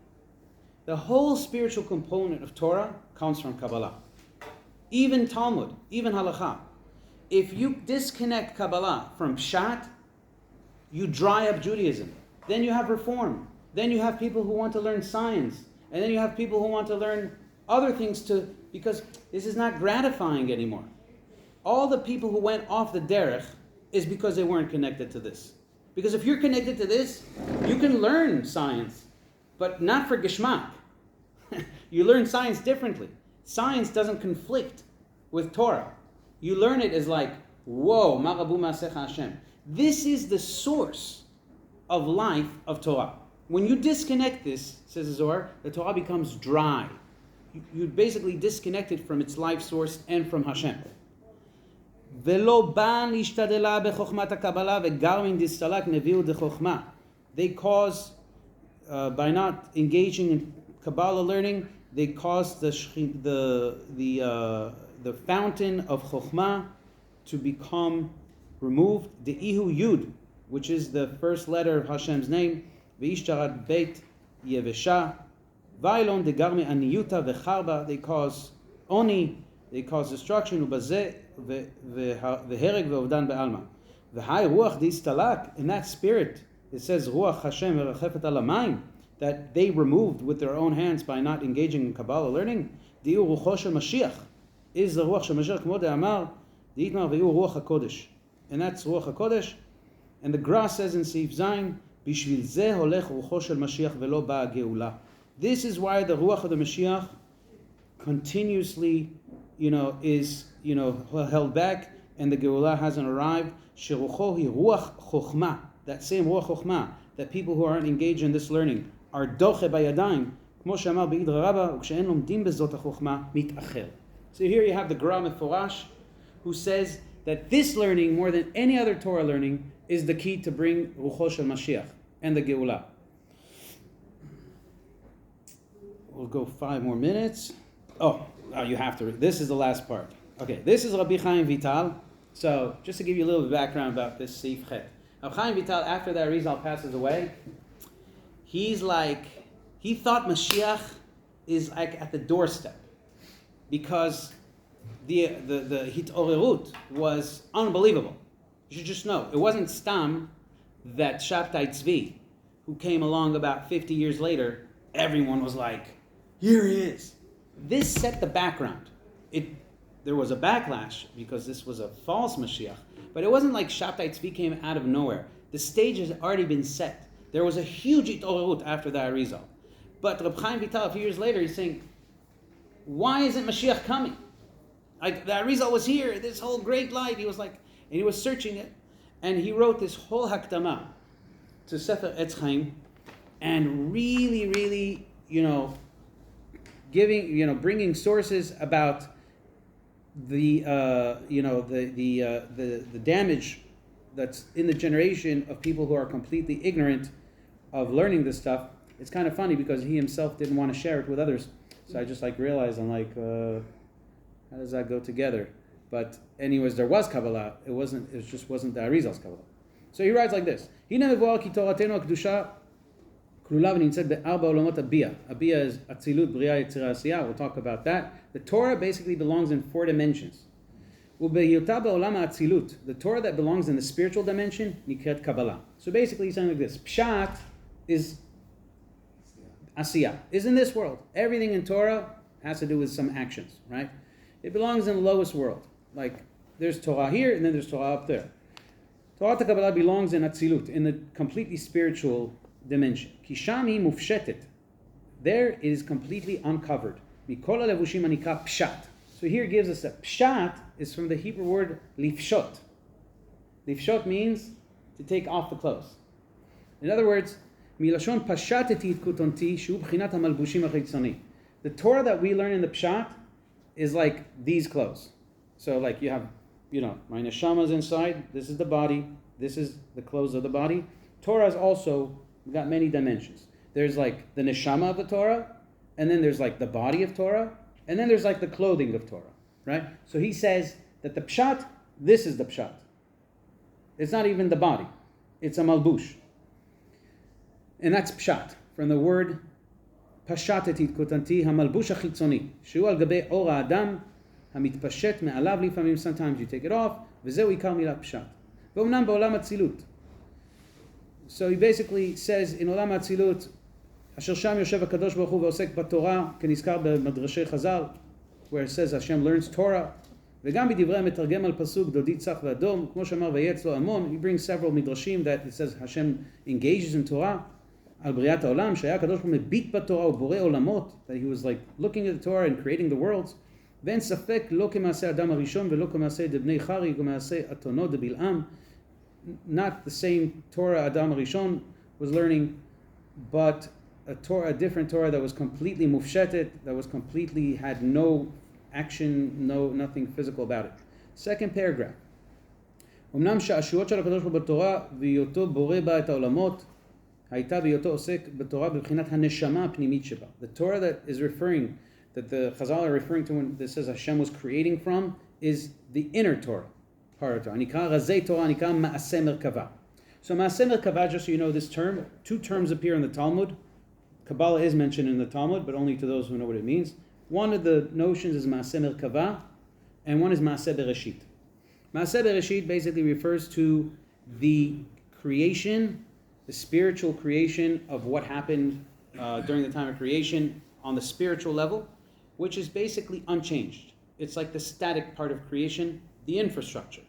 The whole spiritual component of Torah comes from Kabbalah. Even Talmud, even Halakha. If you disconnect Kabbalah from Pshat, you dry up Judaism. Then you have Reform. Then you have people who want to learn science. And then you have people who want to learn other things because this is not gratifying anymore. All the people who went off the derech is because they weren't connected to this. Because if you're connected to this, you can learn science, but not for geschmack. You learn science differently. Science doesn't conflict with Torah. You learn it as like, whoa, marabu ma'asecha Hashem. This is the source of life of Torah. When you disconnect this, says the Zohar, the Torah becomes dry. You basically disconnect it from its life source and from Hashem. They cause, by not engaging in Kabbalah learning, they cause the fountain of Chokhmah to become removed. The Ihu Yud, which is the first letter of Hashem's name, V'ishtarat Beit Yevesha, Vailon de Garmi Aniyuta Vecharba, they cause Oni, they cause destruction, Ubazeh Vehereg Ve'ovdan Be'alma. V'hai ruach distalak, in that spirit, it says ruach Hashem merachefet alamayim, that they removed with their own hands by not engaging in Kabbalah learning. Di'u rucho shel Mashiach, is the ruach shel Mashiach kmo de'amar di'itmar v'yu ruach hakodesh, and that's ruach hakodesh. And the Gra says in Seif Zayin, bishvil zeh holech rucho shel Mashiach velo ba'a geula. This is why the ruach of the Mashiach continuously, is held back, and the Geulah hasn't arrived. Sherucho hi ruach chokhmah, that same ruach chokhmah that people who aren't engaged in this learning are doche bayadayim. Kmo she'amar be'idra rabba, u'kshe'en lomdim bezot hachokhmah mitacher. So here you have the Gra Meforash, who says that this learning, more than any other Torah learning, is the key to bring rucho shel Mashiach and the Geulah. We'll go 5 more minutes. Oh, you have to read. This is the last part. Okay, this is Rabbi Chaim Vital. So, just to give you a little bit of background about this Seif Chet. Rabbi Chaim Vital, after the Arizal passes away, he thought Mashiach is like at the doorstep, because the Hitorerut was unbelievable. You should just know, it wasn't Stam that Shabtai Tzvi, who came along about 50 years later, everyone was like, here he is. This set the background. There was a backlash because this was a false Mashiach, but it wasn't like Shabtai Tzvi came out of nowhere. The stage has already been set. There was a huge Itorut after the Arizal. But Reb Chaim Vital, a few years later, he's saying, why isn't Mashiach coming? Like, the Arizal was here, this whole great light. He was like, and he was searching it, and he wrote this whole Hakdama to Sefer Etz Chaim, and really, bringing sources about the damage that's in the generation of people who are completely ignorant of learning this stuff. It's kind of funny because he himself didn't want to share it with others. So I just realized, I'm like, how does that go together? But anyways, there was Kabbalah. It just wasn't the Arizal's Kabbalah. So he writes like this: Hina mevuar ki toratenu hakdusha klula v'nintzet be'arba olamot abiyah. Abiyah is Atzilut, Bria, Yetzirah, Asiyah. We'll talk about that. The Torah basically belongs in 4 dimensions. U'behiyotah ba'olam ha'atzilut, the Torah that belongs in the spiritual dimension, nikret Kabbalah. So basically he's saying like this: Pshat is Asiyah, is in this world. Everything in Torah has to do with some actions, right? It belongs in the lowest world. Like, there's Torah here, and then there's Torah up there. Torah Kabbalah belongs in Atzilut, in the completely spiritual dimension. Kishami mufshetet. There it is completely uncovered. Mikol halevushim anikra pshat. So here it gives us that pshat is from the Hebrew word lifshot. Lifshot means to take off the clothes. In other words, milashon pashateti kutonti shu b'chinat hamalbushim hachitzoni. The Torah that we learn in the pshat is like these clothes. So like you have, my neshama is inside, this is the body, this is the clothes of the body. Torah is also got many dimensions. There's like the neshama of the Torah, and then there's like the body of Torah, and then there's like the clothing of Torah, right? So he says that the pshat, this is the pshat. It's not even the body, it's a malbush. And that's pshat, from the word פשטתי את כותנתי המלבוש החיצוני, שהוא על גבי אור האדם המתפשט מעליו לפעמים, sometimes you take it off, וזהו עיקר מילה פשט. ואומנם בעולם הצילות. So he basically says, in עולם האצילות, אשר שם יושב הקדוש ברוך הוא ועוסק בתורה, כנזכר במדרשי חז"ל, where it says Hashem learns Torah, וגם בדברי המתרגם על פסוק דודי צח ואדום, כמו שאמר ויעץ לו המון, he brings several midrashim that it says Hashem engages in Torah, על בריאת העולם, שהיה הקדוש ברוך הוא מביט בתורה ובורא עולמות, that he was like looking at the Torah and creating the worlds, ואין ספק לא כמעשה אדם הראשון ולא כמעשה דבני חרי, כמעשה אתונו דבלעם, not the same Torah Adam Rishon was learning, but a different Torah that was completely mufshetet, that was completely, had no action, nothing physical about it. Second paragraph. אמנם שהאשויות של הקדוש ברוך הוא בתורה והיותו בורא בה את העולמות, הייתה בהיותו עוסק בתורה בבחינת הנשמה הפנימית שבה. The Torah that is referring, that the Chazal are referring to when this says Hashem was creating from, is the inner Torah, part of Torah. נקרא רזי תורה, נקרא מעשה מרכבה. So מעשה מרכבה, just so you know this term, 2 terms appear in the Talmud. Kabbalah is mentioned in the Talmud, but only to those who know what it means. One of the notions is מעשה מרכבה, and one is מעשה bereshit. Maaseh Bereshit basically refers to the creation, the spiritual creation of what happened during the time of creation on the spiritual level, which is basically unchanged. It's like the static part of creation, the infrastructure.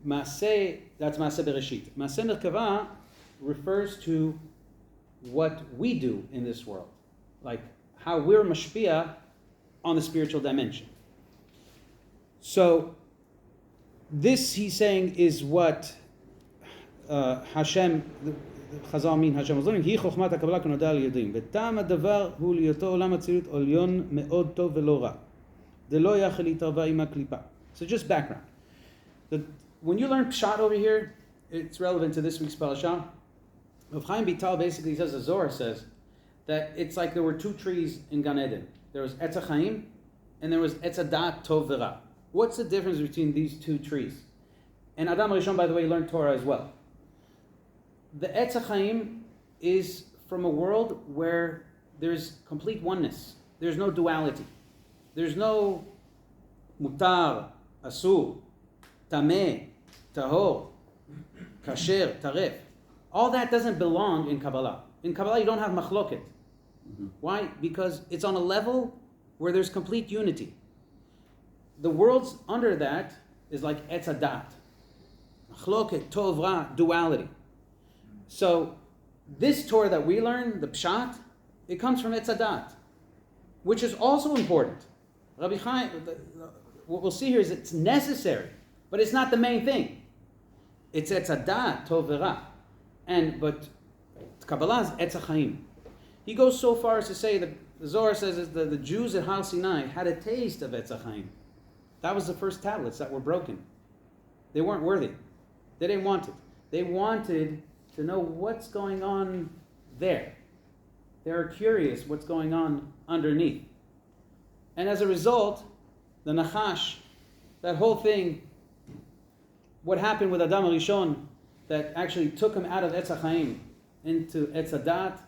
Maaseh, that's Maaseh Bereshit. Maaseh Merkava refers to what we do in this world, like how we're mashpia on the spiritual dimension. So this, he's saying, is what Hashem, Chazal mean Hashem was learning, Hi chokhmat HaKabbalah k'noda al yodim. V'tam hadavar hu liyoto olam hatzilut olyon me'od tov ve'lo ra. De'lo yachel litarva ima klipa. So just background. When you learn Pshat over here, it's relevant to this week's parasha. Rav Chaim Vital basically says, the Zohar says, that it's like there were two trees in Gan Eden. There was Etz HaChaim, and there was Etz HaDat Tov V'Ra. What's the difference between these two trees? And Adam Rishon, by the way, learned Torah as well. The Etz HaChaim is from a world where there's complete oneness. There's no duality. There's no mutar, asur, tameh, tahor, kasher, taref. All that doesn't belong in Kabbalah. In Kabbalah, you don't have machloket. Why? Because it's on a level where there's complete unity. The worlds under that is like Etz HaDat. Machloket, tov, ra, duality. So this Torah that we learn, the Pshat, it comes from Etz HaDat, which is also important. Rabbi Chaim, what we'll see here is it's necessary, but it's not the main thing. It's Etz HaDat, tov, ra. But Kabbalah is Etz HaChaim. He goes so far as to say that the Zohar says is the Jews at Har Sinai had a taste of Etz HaChaim. That was the first tablets that were broken. They weren't worthy. They didn't want it. They wanted to know what's going on there. They are curious what's going on underneath. And as a result, the Nachash, that whole thing, what happened with Adam Rishon, that actually took him out of Etz HaChaim into Etz HaDat,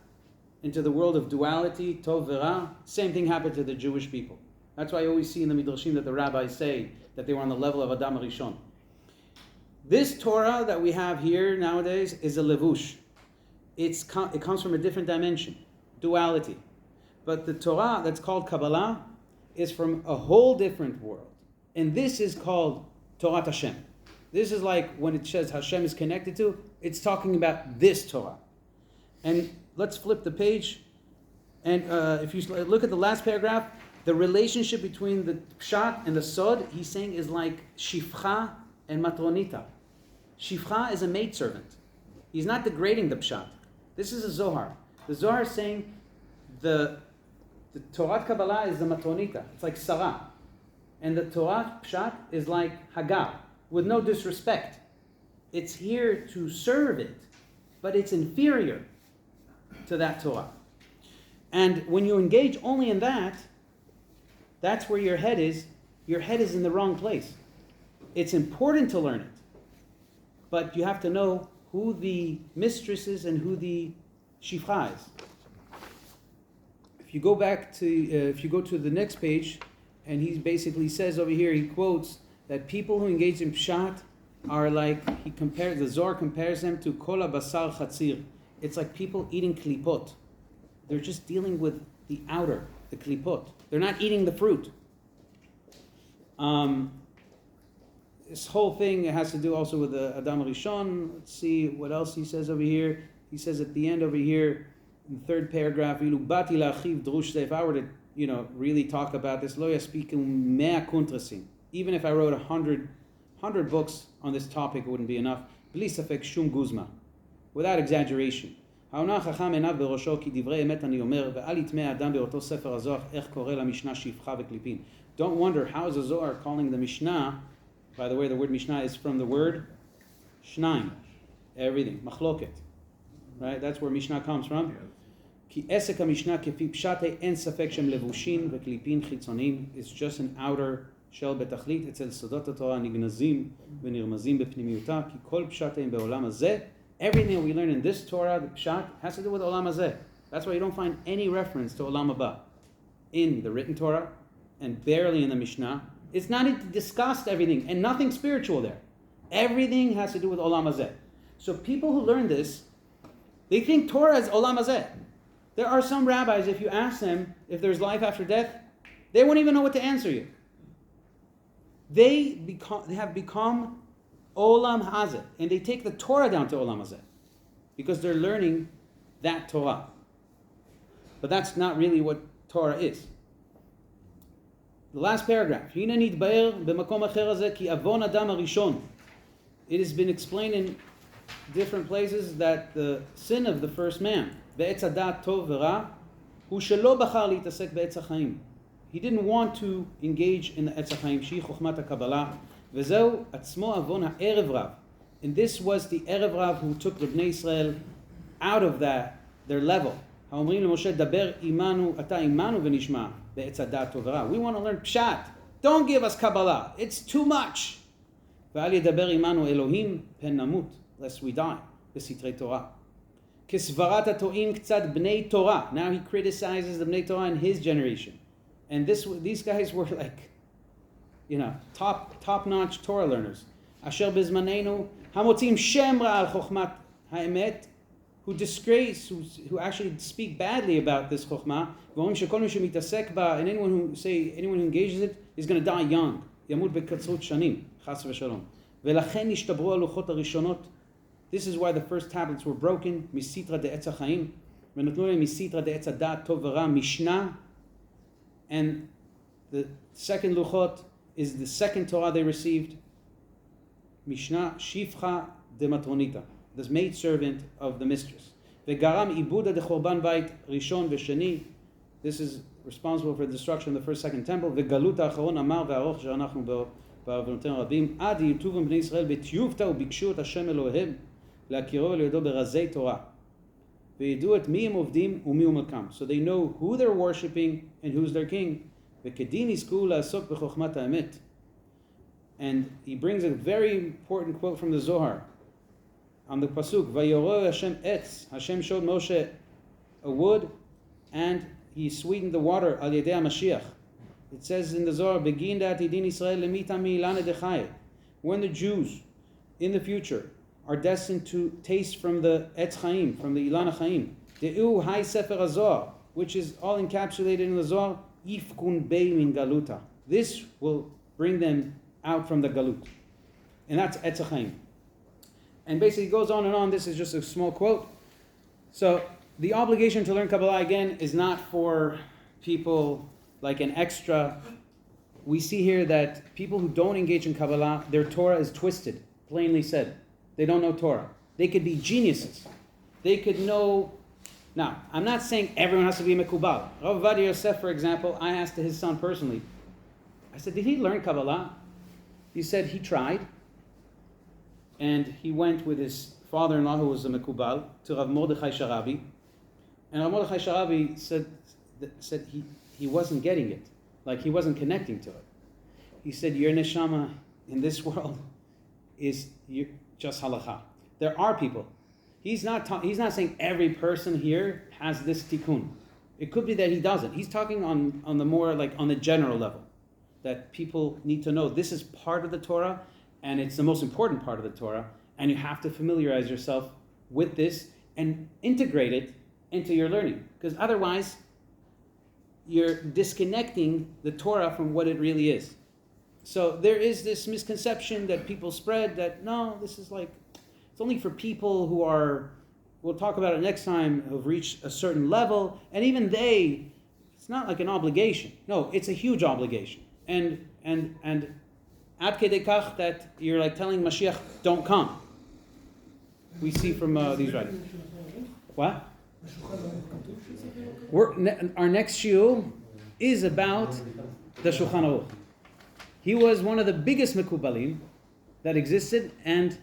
into the world of duality, Tov V'Ra. Same thing happened to the Jewish people. That's why I always see in the Midrashim that the rabbis say that they were on the level of Adam Rishon. This Torah that we have here nowadays is a levush. It comes from a different dimension, duality. But the Torah that's called Kabbalah is from a whole different world. And this is called Torah Hashem. This is like when it says Hashem is connected to, it's talking about this Torah. And let's flip the page. And if you look at the last paragraph, the relationship between the Pshat and the Sod, he's saying, is like Shifcha and Matronita. Shifcha is a maidservant. He's not degrading the Pshat. This is a Zohar. The Zohar is saying the Torah Kabbalah is the Matronita. It's like Sarah. And the Torah Pshat is like Hagar, with no disrespect. It's here to serve it, but it's inferior to that Torah. And when you engage only in that, that's where your head is. Your head is in the wrong place. It's important to learn it, but you have to know who the mistress is and who the shifcha is. If you go to the next page, and he basically says over here, he quotes that people who engage in pshat are like, the Zohar compares them to kol basar chatzir. It's like people eating klipot. They're just dealing with the outer, the klipot. They're not eating the fruit. This whole thing has to do also with the Adam Rishon. Let's see what else he says over here. He says at the end over here, in the third paragraph, if I were to, really talk about this, lo yaspiku mea kuntrasim. Even if I wrote 100 books on this topic, it wouldn't be enough. Bli safek shum guzma, without exaggeration. Don't wonder how is the Zohar calling the Mishnah. By the way, the word Mishnah is from the word Shnaim, everything, machloket, right? That's where Mishnah comes from. It's just an outer shell בתכלית, אצל סודות התורה נגנזים ונרמזים בפנימיותה, כי כל פשטים בעולם הזה, everything we learn in this Torah, the pshat, has to do with olam hazeh. That's why you don't find any reference to olam haba in the written Torah and barely in the Mishnah. It's not discussed everything and nothing spiritual there. Everything has to do with olam hazeh. So people who learn this, they think Torah is olam hazeh. There are some rabbis, if you ask them if there's life after death, they won't even know what to answer you. They have become olam hazeh, and they take the Torah down to olam hazeh because they're learning that Torah. But that's not really what Torah is. The last paragraph. It has been explained in different places that the sin of the first man, he didn't want to engage in the Etz HaChaim, Shi Chochmat HaKaballah, Vezeu Atzmo Avon HaErev Rav. And this was the Erev Rav who took the Bnei Israel out of their level. We want to learn Pshat. Don't give us Kabbalah. It's too much. Lest we die. Now he criticizes the Bnei Torah in his generation. And these guys were like, top-notch Torah learners. Asher bizmanenu hamotzim shem ra al chokhmat ha'emet, who disgrace, who actually speak badly about this chokhmah, and anyone who engages it is going to die young. Yamut bekatzrut shanim, chas v'shalom. V'lachen nishtabru haluchot harishonot. This is why the first tablets were broken. Misitra de'etz hachaim, v'notnu lehem misitra de'etz hadat tov v'ra mishnah. And the second luchot is the second Torah they received. Mishnah shifcha de matronita, the maid servant of the mistress. Vegaram ibuda de chorban bait rishon v'sheni. This is responsible for the destruction of the first, second temple. Vegaluta acharon amar ve'aroch she'anachnu ba'avonotenu rabim ad yituvim bnei Israel b'tiyuvta u'bikshu et Hashem Elohem le'akiro ve'le'yodo berazei Torah ve'yidu et mi im ovdim u'mi u'makam. So they know who they're worshiping and who's their king. Ve'kedin yizku la'asok b'chokhmat ha'emet. And he brings a very important quote from the Zohar on the pasuk, Vayoro Hashem etz. Hashem showed Moshe a wood, and he sweetened the water al yedei Mashiach. It says in the Zohar, Begin dat idin Israel lemitami ilane dechai. When the Jews in the future are destined to taste from the Etz Chaim, from the Ilan HaChaim, De'u hai sefer HaZohar, which is all encapsulated in the Zohar, Yifkun bei min galuta. This will bring them out from the galut. And that's Etz HaChaim. And basically it goes on and on. This is just a small quote. So the obligation to learn Kabbalah, again, is not for people like an extra. We see here that people who don't engage in Kabbalah, their Torah is twisted, plainly said. They don't know Torah. They could be geniuses. They could know. Now, I'm not saying everyone has to be a Mekubal. Rav Ovadia Yosef, for example, I asked his son personally. I said, did he learn Kabbalah? He said he tried. And he went with his father-in-law, who was a Mekubal, to Rav Mordechai Sharabi. And Rav Mordechai Sharabi said he wasn't getting it. Like he wasn't connecting to it. He said, your neshama in this world is just halakha. There are people. He's not saying every person here has this tikkun. It could be that he doesn't. He's talking on the more like on the general level. That people need to know this is part of the Torah, and it's the most important part of the Torah, and you have to familiarize yourself with this and integrate it into your learning. Because otherwise, you're disconnecting the Torah from what it really is. So there is this misconception that people spread that, no, this is like, it's only for people who are, we'll talk about it next time, who've reached a certain level, and even they, it's not like an obligation. No, it's a huge obligation. And ad kedei kach that you're like telling Mashiach, don't come. We see from these writings. What? Our next shiur is about the Shulchan Aruch. He was one of the biggest Mekubalim that existed, and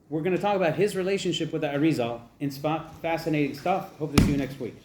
we're going to talk about his relationship with the Arizal in Tzfat. Fascinating stuff. Hope to see you next week.